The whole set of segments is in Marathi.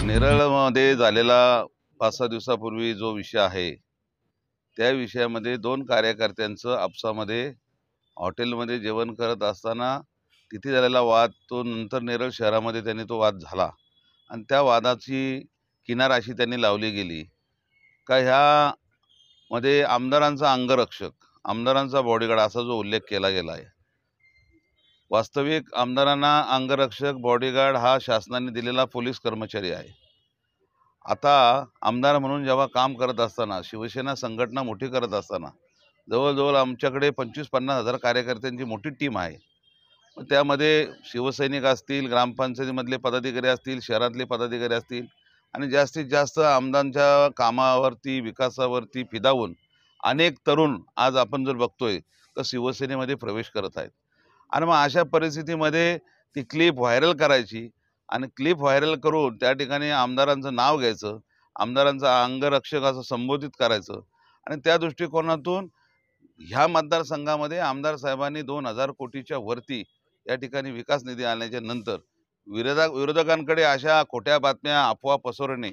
नेरळमध्ये झालेला 5-6 दिवसापूर्वी जो विषय आहे, त्या विषयामध्ये 2 कार्यकर्त्यांचं आपसामध्ये हॉटेलमध्ये जेवण करत असताना तिथे झालेला वाद, तो नंतर नेरळ शहरामध्ये त्यांनी तो वाद झाला आणि त्या वादाची किनार अशी त्यांनी लावली गेली का ह्यामध्ये आमदारांचा अंगरक्षक, आमदारांचा बॉडीगार्ड असा जो उल्लेख केला गेला आहे. वास्तविक आमदारांना अंगरक्षक, बॉडीगार्ड हा शासनाने दिलेला पोलीस कर्मचारी आहे. आता आमदार म्हणून जेव्हा काम करत असताना, शिवसेना संघटना मोठी करत असताना जवळजवळ आमच्याकडे 25-50 हजार कार्यकर्त्यांची मोठी टीम आहे. त्यामध्ये शिवसैनिक असतील, ग्रामपंचायतीमधले पदाधिकारी असतील, शहरातले पदाधिकारी असतील आणि जास्तीत जास्त आमदारांच्या कामावरती, विकासावरती फिदावून अनेक तरुण आज आपण जर बघतोय तर शिवसेनेमध्ये प्रवेश करत आहेत. आणि मग अशा परिस्थितीमध्ये ती क्लिप व्हायरल करायची आणि क्लिप व्हायरल करून त्या ठिकाणी आमदारांचं नाव घ्यायचं, आमदारांचा अंगरक्षक असं संबोधित करायचं आणि त्या दृष्टिकोनातून ह्या मतदारसंघामध्ये आमदार साहेबांनी 2,000 कोटीच्या वरती या ठिकाणी विकास निधी आणल्याच्या नंतर विरोधकांकडे अशा खोट्या बातम्या, अफवा पसरवणे,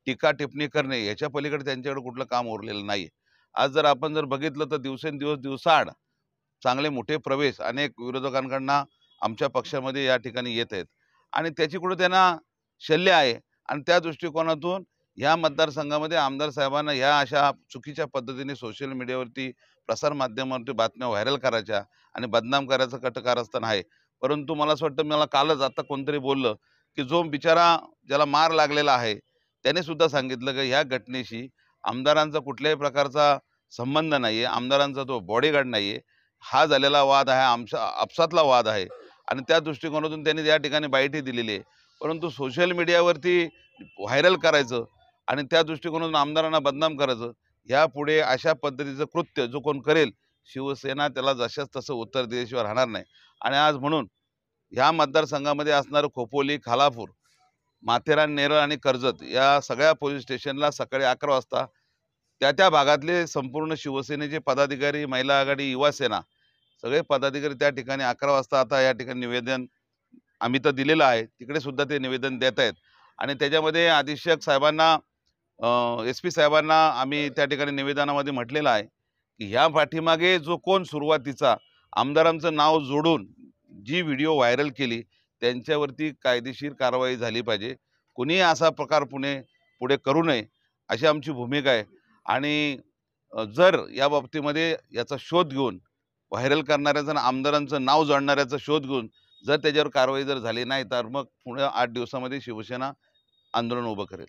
टीका टिप्पणी करणे याच्या पलीकडे त्यांच्याकडे कुठलं काम उरलेलं नाही. आज जर आपण बघितलं तर दिवसेंदिवस दिवसाआड चांगले मोठे प्रवेश अनेक विरोधकांकडनं आमच्या पक्षामध्ये या ठिकाणी येत आहेत आणि त्याची कुठं त्यांना शल्य आहे आणि त्या दृष्टिकोनातून ह्या मतदारसंघामध्ये आमदार साहेबांना ह्या अशा चुकीच्या पद्धतीने सोशल मीडियावरती, प्रसार माध्यमावरती बातम्या व्हायरल करायच्या आणि बदनाम करायचं कटकारस्थान आहे. परंतु मला असं वाटतं, मला कालच आता कोणतरी बोललं की जो बिचारा ज्याला मार लागलेला आहे त्याने सुद्धा सांगितलं की ह्या घटनेशी आमदारांचा कुठल्याही प्रकारचा संबंध नाही आहे, आमदारांचा तो बॉडीगार्ड नाही आहे, हा झालेला वाद आहे आमच्या आपसातला वाद आहे आणि त्या दृष्टिकोनातून त्यांनी या ठिकाणी बाईटही दिलेली आहे. परंतु सोशल मीडियावरती व्हायरल करायचं आणि त्या दृष्टिकोनातून आमदारांना बदनाम करायचं, यापुढे अशा पद्धतीचं कृत्य जो कोण करेल, शिवसेना त्याला जशाच तसं उत्तर दिल्याशिवाय राहणार नाही. आणि आज म्हणून ह्या मतदारसंघामध्ये असणारं खोपोली, खालापूर, माथेरान, नेरळ आणि कर्जत या सगळ्या पोलीस स्टेशनला सकाळी 11 वाजता त्या भागातले संपूर्ण शिवसेनेचे पदाधिकारी, महिला आघाडी, युवा सेना सगळे पदाधिकारी त्या ठिकाणी 11 वाजता आता या ठिकाणी निवेदन आम्ही तर दिलेलं आहे, तिकडे सुद्धा ते निवेदन देत आहेत आणि त्याच्यामध्ये अधीक्षक साहेबांना, SP साहेबांना आम्ही त्या ठिकाणी निवेदनामध्ये म्हटलेलं आहे की ह्या पाठीमागे जो कोण सुरुवातीचा आमदारांचं नाव जोडून जी व्हिडिओ व्हायरल केली त्यांच्यावरती कायदेशीर कारवाई झाली पाहिजे. कुणीही असा प्रकार पुढे करू नये अशी आमची भूमिका आहे. आणि जर या बाबतीमध्ये याचा शोध घेऊन व्हायरल करणाऱ्याचं आणि आमदारांचं नाव जोडणाऱ्याचा शोध घेऊन जर त्याच्यावर कारवाई झाली नाही तर मग पुढे 8 दिवसामध्ये शिवसेना आंदोलन उभं करेल.